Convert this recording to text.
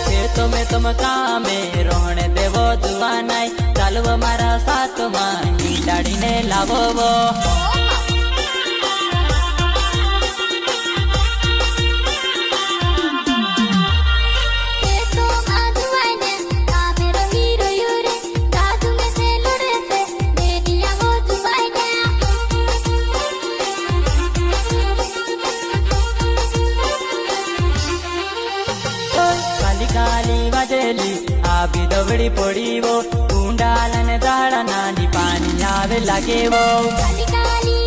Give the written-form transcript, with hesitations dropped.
खेतों में तुम कामे रोहणे देवो दुआ नाई चालव मारा साथ मांगी डाड़ी ने लावो वो काली वजेली आबी दवड़ी पड़ी वो ऊंडालन दाड़ा नानी पानी आवे लगे वो काली काली